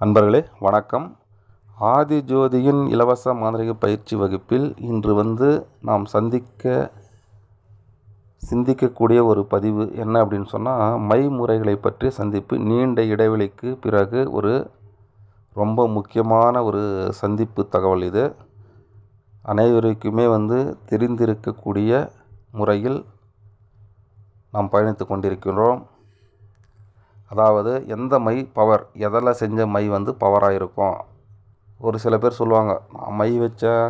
நண்பர்களே வணக்கம். ஆதி ஜோதியின் இலவச மாந்திரீக பயிற்சி வகுப்பில் இன்று நாம் சிந்திக்கக்கூடிய ஒரு பதிவு என்ன அப்படின்னு சொன்னால், மை முறைகளை பற்றி சந்திப்பு. நீண்ட இடைவெளிக்கு பிறகு ரொம்ப முக்கியமான ஒரு சந்திப்பு தகவல் இது. அனைவருக்குமே தெரிந்திருக்கக்கூடிய முறையில் நாம் பயணித்து கொண்டிருக்கிறோம். அதாவது எந்த மை பவர், எதில் செஞ்ச மை பவராக இருக்கும். ஒரு சில பேர் சொல்லுவாங்க, நான் மை வச்சேன்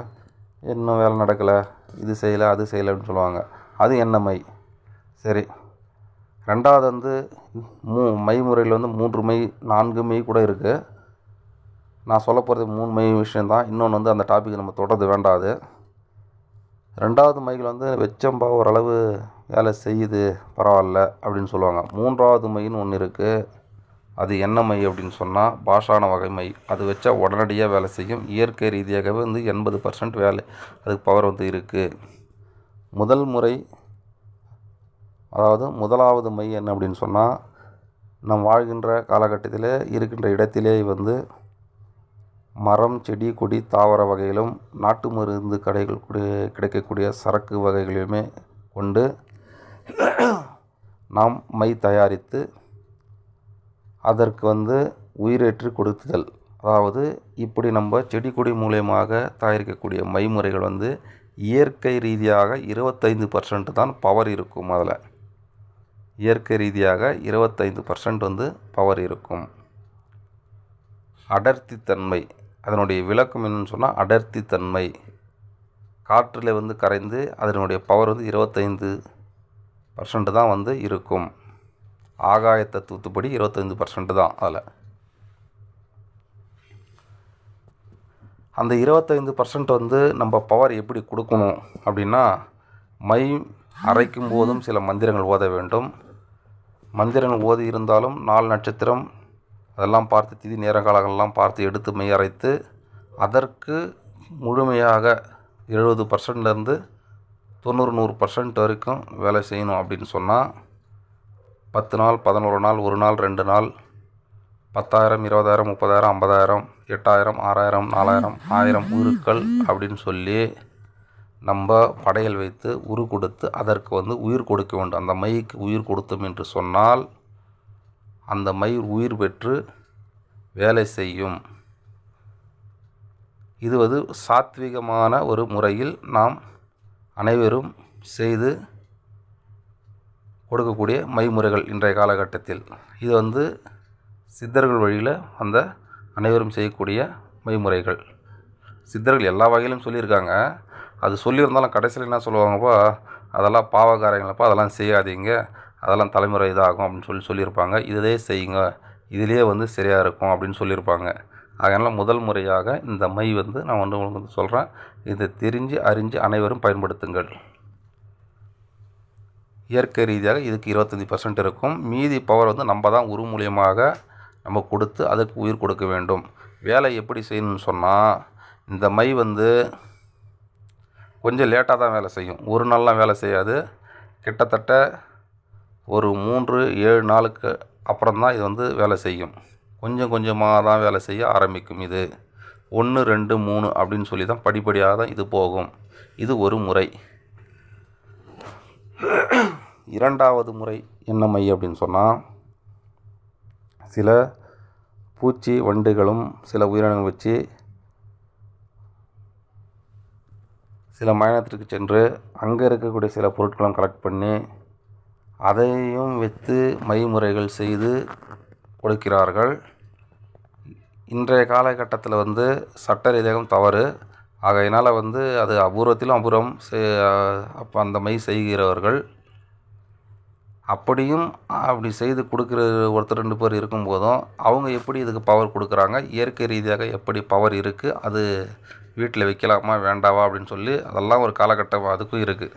இன்னும் வேலை நடக்கலை, இது செய்யலை அது செய்யலைன்னு சொல்லுவாங்க. அது என்ன மை? சரி. ரெண்டாவது மை முறையில் 3 மை 4 மை கூட இருக்குது. நான் சொல்ல போகிறது 3 மை விஷயந்தான். இன்னொன்று அந்த டாபிக் நம்ம தொடர்ந்து வேண்டாது. ரெண்டாவது மைகள் வெச்சம்பா ஓரளவு வேலை செய்யுது, பரவாயில்ல அப்படின்னு சொல்லுவாங்க. மூன்றாவது மைன்னு ஒன்று இருக்குது. அது என்ன மை அப்படின்னு சொன்னால், பாஷான வகை மை. அது வச்சா உடனடியாக வேலை செய்யும். இயற்கை ரீதியாகவே 80% வேலை அதுக்கு பவர் இருக்குது. முதல் முறை, அதாவது முதலாவது மை என்ன அப்படின்னு சொன்னால், நம் வாழ்கின்ற காலகட்டத்தில் இருக்கின்ற இடத்திலே மரம், செடி, கொடி, தாவர வகைகளும் நாட்டு மருந்து கடைகள் கிடைக்கக்கூடிய சரக்கு வகைகளையுமே கொண்டு நாம் மை தயாரித்து அதற்கு உயிரேற்றி கொடுத்துதல். அதாவது இப்படி நம்ம செடி கொடி மூலியமாக தயாரிக்கக்கூடிய மை முறைகள் இயற்கை ரீதியாக 25% தான் பவர் இருக்கும். அதில் இயற்கை ரீதியாக 25% பவர் இருக்கும். அடர்த்தி தன்மை, அதனுடைய விளக்கம் என்னன்னு சொன்னால், அடர்த்தி தன்மை காற்றில் கரைந்து அதனுடைய பவர் 25% தான் இருக்கும். ஆகாய தத்துவத்துப்படி 25% தான். அதில் அந்த 25% நம்ம பவர் எப்படி கொடுக்கணும் அப்படின்னா, மை அரைக்கும் போதும் சில மந்திரங்கள் ஓத வேண்டும். மந்திரங்கள் ஓதி இருந்தாலும் 4 நட்சத்திரம் அதெல்லாம் பார்த்து, திதி நேர காலங்கள்லாம் பார்த்து எடுத்து மை அரைத்து அதற்கு முழுமையாக 70%லேருந்து 90-100% வரைக்கும் வேலை செய்யணும். அப்படின்னு சொன்னால் 10 நாள், 11 நாள், 1 நாள், 2 நாள், 10,000, 20,000, 30,000, 50,000, 8,000, 6,000, 4,000, 1000 உருக்கள் அப்படின்னு சொல்லி நம்ம படையல் வைத்து உரு கொடுத்து அதற்கு உயிர் கொடுக்க வேண்டும். அந்த மைக்கு உயிர் கொடுத்தோம் என்று சொன்னால் அந்த மை உயிர் பெற்று வேலை செய்யும். இது சாத்வீகமான ஒரு முறையில் நாம் அனைவரும் செய்து கொடுக்கக்கூடிய மை முறைகள் இன்றைய காலகட்டத்தில். இது சித்தர்கள் வழியில் அனைவரும் செய்யக்கூடிய மை முறைகள். சித்தர்கள் எல்லா வகையிலும் சொல்லியிருக்காங்க. அது சொல்லியிருந்தாலும் கடைசியில் என்ன சொல்லுவாங்கப்பா, அதெல்லாம் பாவகாரங்களப்பா, அதெல்லாம் செய்யாதீங்க, அதெல்லாம் தலைமுறை இதாகும் அப்படின்னு சொல்லியிருப்பாங்க. இதே செய்யுங்க, இதிலேயே சரியாக இருக்கும் அப்படின்னு சொல்லியிருப்பாங்க. அதனால் முதல் முறையாக இந்த மை நான் உங்களுக்கு சொல்கிறேன். இதை தெரிஞ்சு அறிஞ்சு அனைவரும் பயன்படுத்துங்கள். இயற்கை ரீதியாக இதுக்கு 25% இருக்கும். மீதி பவர் நம்ம தான் உரு மூலியமாக நம்ம கொடுத்து அதுக்கு உயிர் கொடுக்க வேண்டும். வேலை எப்படி செய்யணும்னு சொன்னால், இந்த மை கொஞ்சம் லேட்டாக தான் வேலை செய்யும். ஒரு நாள்லாம் வேலை செய்யாது. கிட்டத்தட்ட ஒரு 3-7 நாளுக்கு அப்புறம் தான் இது வேலை செய்யும். கொஞ்சம் கொஞ்சமாக தான் வேலை செய்ய ஆரம்பிக்கும். இது 1, 2, 3 அப்படின்னு சொல்லி தான் படிப்படியாக தான் இது போகும். இது ஒரு முறை. இரண்டாவது முறை என்ன மை அப்படின்னு சொன்னால், சில பூச்சி வண்டுகளும் சில உயிரினங்கள் வச்சு சில மயானத்திற்கு சென்று அங்கே இருக்கக்கூடிய சில பொருட்களும் கலெக்ட் பண்ணி அதையும் வைத்து மை முறைகள் செய்து கொடுக்கிறார்கள். இன்றைய காலகட்டத்தில் சட்ட ரீதியாகவும் தவறு. ஆகையினால் அது அபூர்வத்திலும் அபூர்வம். அப்போ அந்த மை செய்கிறவர்கள் அப்படி செய்து கொடுக்குற ஒருத்தர் 2 பேர் இருக்கும்போதும் அவங்க எப்படி இதுக்கு பவர் கொடுக்குறாங்க, இயற்கை ரீதியாக எப்படி பவர் இருக்குது, அது வீட்டில் வைக்கலாமா வேண்டாவா அப்படின்னு சொல்லி அதெல்லாம் ஒரு காலகட்டம் அதுக்கும் இருக்குது.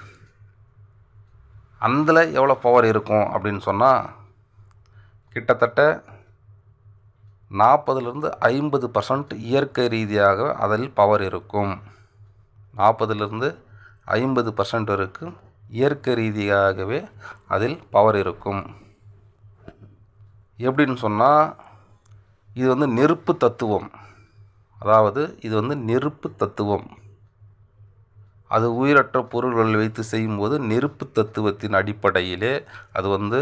அதில் எவ்வளோ பவர் இருக்கும் அப்படின்னு சொன்னால், கிட்டத்தட்ட 40-50% இயற்கை ரீதியாக அதில் பவர் இருக்கும். 40-50% வரைக்கும் இயற்கை ரீதியாகவே அதில் பவர் இருக்கும். எப்படின்னு சொன்னால், இது வந்து நெருப்பு தத்துவம். அதாவது இது வந்து நெருப்பு தத்துவம். அது உயிரற்ற பொருள்கள் வைத்து செய்யும்போது நெருப்பு தத்துவத்தின் அடிப்படையிலே அது வந்து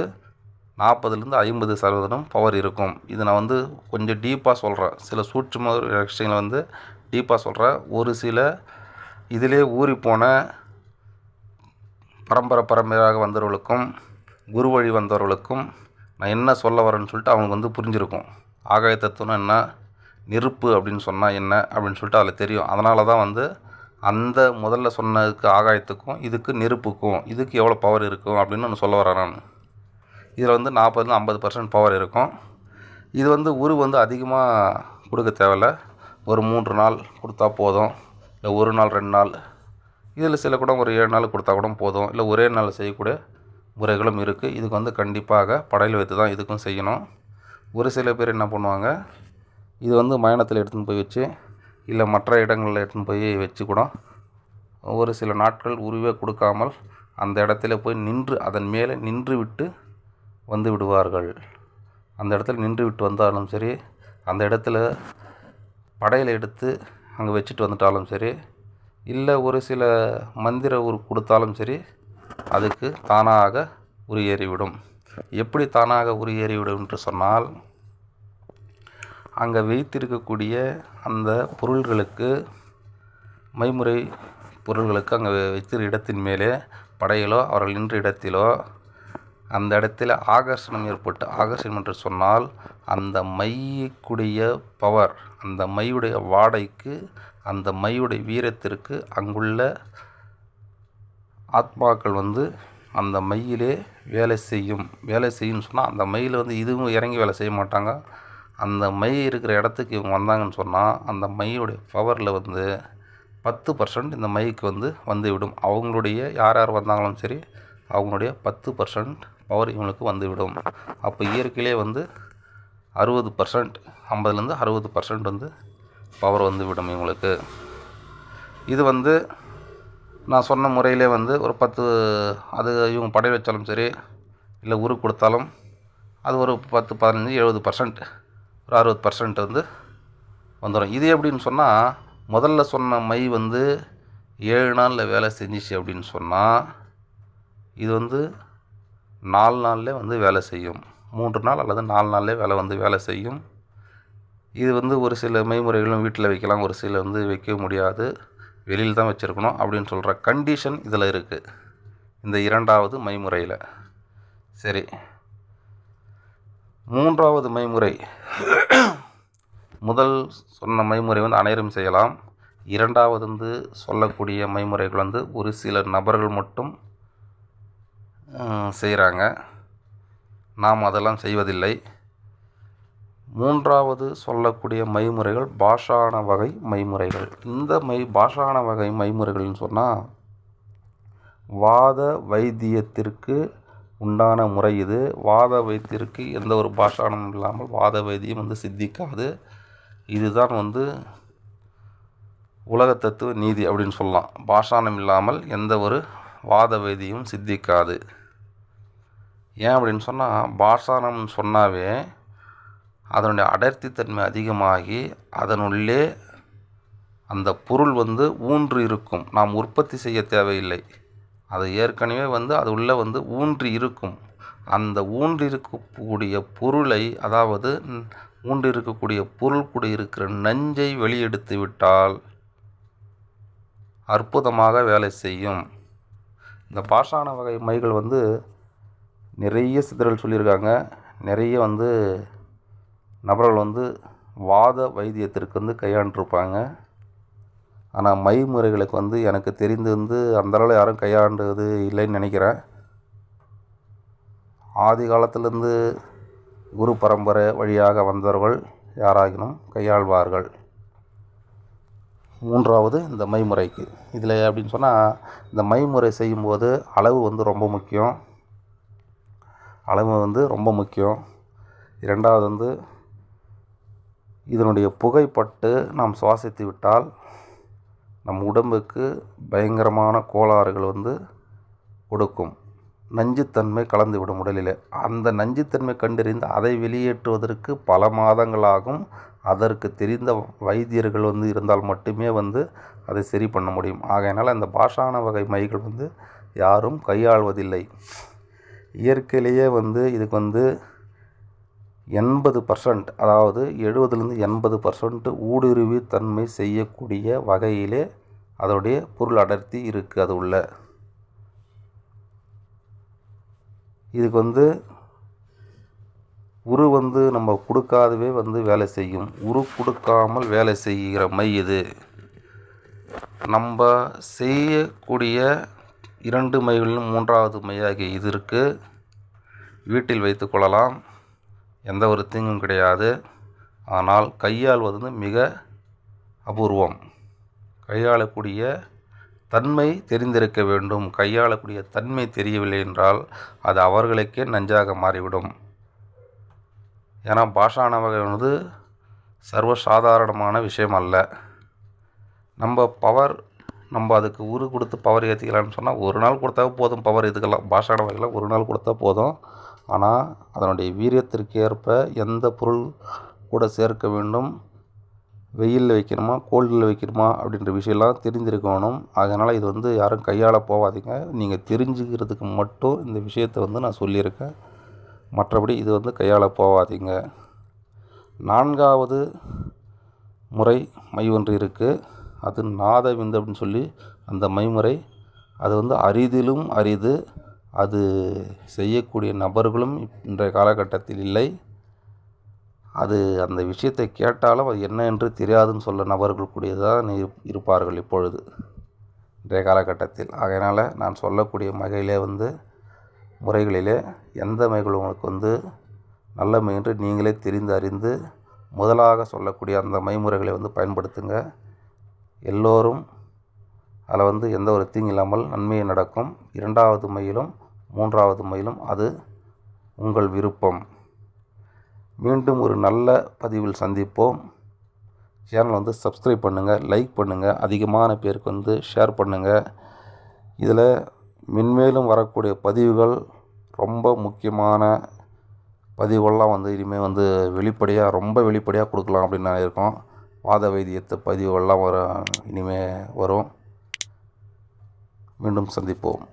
40லேருந்து 50% பவர் இருக்கும். இது நான் வந்து கொஞ்சம் டீப்பாக சொல்கிறேன். சில சூட்சும விஷயங்களை வந்து டீப்பாக சொல்கிறேன். ஒரு சில இதிலே ஊறிப்போன பரம்பரையாக வந்தவர்களுக்கும் குரு வழி வந்தவர்களுக்கும் நான் என்ன சொல்ல வரேன்னு சொல்லிட்டு அவங்களுக்கு வந்து புரிஞ்சிருக்கும். ஆகாய தத்துவம்னா என்ன, நெருப்பு அப்படின்னு சொன்னால் என்ன அப்படின்னு சொல்லிட்டு அதில் தெரியும். அதனால தான் வந்து அந்த முதல்ல சொன்னதுக்கு ஆகாயத்துக்கும் இதுக்கு நெருப்புக்கும் இதுக்கு எவ்வளோ பவர் இருக்கும் அப்படின்னு நான் சொல்ல வரேன். நான் இதில் வந்து 40-50% பவர் இருக்கும். இது வந்து உரு வந்து அதிகமாக கொடுக்க தேவையில்ல. ஒரு 3 நாள் கொடுத்தா போதும், இல்லை 1 நாள் 2 நாள், இதில் சில கூட ஒரு 7 நாள் கொடுத்தா கூட போதும், இல்லை ஒரே நாள் செய்யக்கூடிய முறைகளும் இருக்குது. இதுக்கு வந்து கண்டிப்பாக படையல் வைத்து தான் இதுக்கும் செய்யணும். ஒரு சில பேர் என்ன பண்ணுவாங்க, இது வந்து மயானத்தில் எடுத்துன்னு போய் வச்சு, இல்லை மற்ற இடங்களில் எடுத்துன்னு போய் வச்சு கூட ஒரு சில நாட்கள் உருவே கொடுக்காமல் அந்த இடத்துல போய் நின்று அதன் மேலே நின்று விட்டு வந்து விடுவார்கள். அந்த இடத்துல நின்று விட்டு வந்தாலும் சரி, அந்த இடத்துல படையில் எடுத்து அங்கே வச்சுட்டு வந்துட்டாலும் சரி, இல்லை ஒரு சில மந்திர உரு கொடுத்தாலும் சரி, அதுக்கு தானாக உரு ஏறிவிடும். எப்படி தானாக உரு ஏறிவிடும் என்று சொன்னால், அங்கே வைத்திருக்கக்கூடிய அந்த பொருள்களுக்கு, மைமுறை பொருள்களுக்கு அங்கே வைத்திருக்கிற இடத்தின் மேலே படையிலோ அவர்கள் நின்ற இடத்திலோ அந்த இடத்துல ஆகர்ஷணம் ஏற்பட்டு, ஆகர்ஷணம் என்று சொன்னால் அந்த மைக்குடைய பவர், அந்த மையுடைய வாடைக்கு, அந்த மையுடைய வீரத்திற்கு அங்குள்ள ஆத்மாக்கள் வந்து அந்த மையிலே வேலை செய்யும்னு சொன்னால், அந்த மையில் வந்து இதுவும் இறங்கி வேலை செய்ய மாட்டாங்க. அந்த மை இருக்கிற இடத்துக்கு இவங்க வந்தாங்கன்னு சொன்னால் அந்த மையுடைய பவரில் வந்து 10% இந்த மைக்கு வந்து விடும். அவங்களுடைய யார் வந்தாங்களும் சரி, அவங்களுடைய 10% பவர் இவங்களுக்கு வந்துவிடும். அப்போ இயற்கையிலே வந்து 60%, 50லேருந்து 60% வந்து பவர் வந்துவிடும் இவங்களுக்கு. இது வந்து நான் சொன்ன முறையிலே வந்து ஒரு 10, அது இவங்க படை வச்சாலும் சரி, இல்லை உரு கொடுத்தாலும் அது ஒரு 10, 15, 70%, ஒரு 60% வந்து வந்துடும். இது எப்படின்னு சொன்னால், முதல்ல சொன்ன மை வந்து 7 நாளில் வேலை செஞ்சிச்சு அப்படின்னு சொன்னால், இது வந்து 4 நாள்லேயே வந்து வேலை செய்யும். 3 நாள் அல்லது 4 நாள்லேயே வேலை செய்யும். இது வந்து ஒரு சில மைமுறைகளும் வீட்டில் வைக்கலாம், ஒரு சில வந்து வைக்க முடியாது, வெளியில் தான் வச்சுருக்கணும் அப்படின்னு சொல்கிற கண்டிஷன் இதில் இருக்குது, இந்த 2வது மைமுறையில். சரி, 3வது மைமுறை, முதல் சொன்ன மைமுறை வந்து அனைவரும் செய்யலாம். 2வது வந்து சொல்லக்கூடிய மைமுறைகள் வந்து ஒரு சில நபர்கள் மட்டும் செய்கிறாங்க. நாம் அதெல்லாம் செய்வதில்லை. 3வது சொல்லக்கூடிய மைமுறைகள் பாஷான வகை மைமுறைகள். இந்த பாஷான வகை மைமுறைகள்னு சொன்னால், வாத வைத்தியத்திற்கு உண்டான முறை இது. வாத வைத்தியத்திற்கு எந்த ஒரு பாஷானமும் இல்லாமல் வாத வைத்தியம் வந்து சித்திக்காது. இதுதான் வந்து உலக தத்துவ நீதி அப்படின்னு சொல்லலாம். பாஷானம் இல்லாமல் எந்த ஒரு வாத வைத்தியமும் சித்திக்காது. ஏன் அப்படின்னு சொன்னால், பாஷானம்னு சொன்னாவே அதனுடைய அடர்த்தித்தன்மை அதிகமாகி அதனுள்ளே அந்த பொருள் வந்து ஊன்று இருக்கும். நாம் உற்பத்தி செய்ய தேவையில்லை, அது ஏற்கனவே வந்து அது உள்ளே வந்து ஊன்றி இருக்கும். அந்த ஊன்றி இருக்கக்கூடிய பொருளை, அதாவது ஊன்றி இருக்கக்கூடிய பொருள் கூட இருக்கிற நஞ்சை வெளியெடுத்து விட்டால் அற்புதமாக வேலை செய்யும். இந்த பாஷான வகை மைகள் வந்து நிறைய சித்தர்கள் சொல்லியிருக்காங்க. நிறைய வந்து நபர்கள் வந்து வாத வைத்தியத்திற்கு வந்து கையாண்டிருப்பாங்க. ஆனால் மை முறைகளுக்கு வந்து எனக்கு தெரிந்து வந்து அந்தளவு யாரும் கையாண்டது இல்லைன்னு நினைக்கிறேன். ஆதி காலத்திலேருந்து குரு பரம்பரை வழியாக வந்தவர்கள் யாராகினும் கையாள்வார்கள். 3வது இந்த மைமுறைக்கு. இதில் அப்படின்னு சொன்னால், இந்த மைமுறை செய்யும்போது அளவு வந்து ரொம்ப முக்கியம். அளவு வந்து ரொம்ப முக்கியம். 2வது வந்து இதனுடைய புகைப்பட்டு நாம் சுவாசித்து விட்டால் நம் உடம்புக்கு பயங்கரமான கோளாறுகள் வந்து கொடுக்கும். நஞ்சுத்தன்மை கலந்துவிடும் உடலில். அந்த நஞ்சுத்தன்மை கண்டறிந்து அதை வெளியேற்றுவதற்கு பல மாதங்களாகும். அதற்கு தெரிந்த வைத்தியர்கள் இருந்தால் மட்டுமே அதை சரி பண்ண முடியும். ஆகையினால் அந்த பாஷான வகை மைகள் யாரும் கையாள்வதில்லை. இயற்கையிலேயே இதுக்கு 80%, அதாவது 70-80% ஊடுருவி தன்மை செய்யக்கூடிய வகையிலே அதோடைய பொருள் அடர்த்தி இருக்குது. அது உள்ள இதுக்கு உரு நம்ம கொடுக்காதவே வேலை செய்யும். உரு கொடுக்காமல் வேலை செய்கிற மை இது. நம்ம செய்யக்கூடிய 2 மைகளிலும் 3வது மையாகிய இது இருக்குது. வீட்டில் வைத்து கொள்ளலாம், எந்த ஒரு தீங்கும் கிடையாது. ஆனால் கையாள்வது மிக அபூர்வம். கையாளக்கூடிய தன்மை தெரிந்திருக்க வேண்டும். கையாளக்கூடிய தன்மை தெரியவில்லை என்றால் அது அவர்களுக்கே நஞ்சாக மாறிவிடும். ஏன்னா பாஷான வகை சர்வசாதாரணமான விஷயம் அல்ல. நம்ம அதுக்கு உரு கொடுத்து பவர் ஏற்றிக்கலான்னு சொன்னால் ஒரு நாள் கொடுத்தா போதும். பவர் இதுக்கெல்லாம் பாஷான வகையில் ஒரு நாள் கொடுத்தா போதும். ஆனால் அதனுடைய வீரியத்திற்கு ஏற்ப எந்த பொருள் கூட சேர்க்க வேண்டும், வெயிலில் வைக்கணுமா கோல்டில் வைக்கணுமா அப்படின்ற விஷயம்லாம் தெரிஞ்சிருக்கணும். அதனால் இது யாரும் கையாள போகாதீங்க. நீங்கள் தெரிஞ்சுக்கிறதுக்கு மட்டும் இந்த விஷயத்தை நான் சொல்லியிருக்கேன். மற்றபடி இது கையாள போகாதீங்க. 4வது முறை மை ஒன்று இருக்குது. அது நாத விந்து அப்படின்னு சொல்லி அந்த மைமுறை. அது அரிதிலும் அரிது. அது செய்யக்கூடிய நபர்களும் இன்றைய காலகட்டத்தில் இல்லை. அது அந்த விஷயத்தை கேட்டாலும் அது என்ன என்று தெரியாதுன்னு சொல்ல நபர்கள் கூடியதான் இருப்பார்கள் இப்பொழுது இன்றைய காலகட்டத்தில். ஆகையினால் நான் சொல்லக்கூடிய வகையிலே முறைகளிலே எந்த மைகள் உங்களுக்கு நல்ல மை என்று நீங்களே தெரிந்து அறிந்து முதலாக சொல்லக்கூடிய அந்த மைமுறைகளை பயன்படுத்துங்க. எல்லோரும் அதில் எந்த ஒரு தீங்கு இல்லாமல் நன்மையை நடக்கும். 2வது மையிலும் 3வது மையிலும் அது உங்கள் விருப்பம். மீண்டும் ஒரு நல்ல பதிவில் சந்திப்போம். சேனல் சப்ஸ்கிரைப் பண்ணுங்கள், லைக் பண்ணுங்கள், அதிகமான பேருக்கு ஷேர் பண்ணுங்கள். இதில் மென்மேலும் வரக்கூடிய பதிவுகள் ரொம்ப முக்கியமான பதிவுகள்லாம் இனிமேல் வெளிப்படையாக ரொம்ப வெளிப்படையாக கொடுக்கலாம் அப்படின்னு நான் இருக்கோம். வாத வைத்தியத்தை பதிவுகள்லாம் இனிமேல் வரும். மீண்டும் சந்திப்போம்.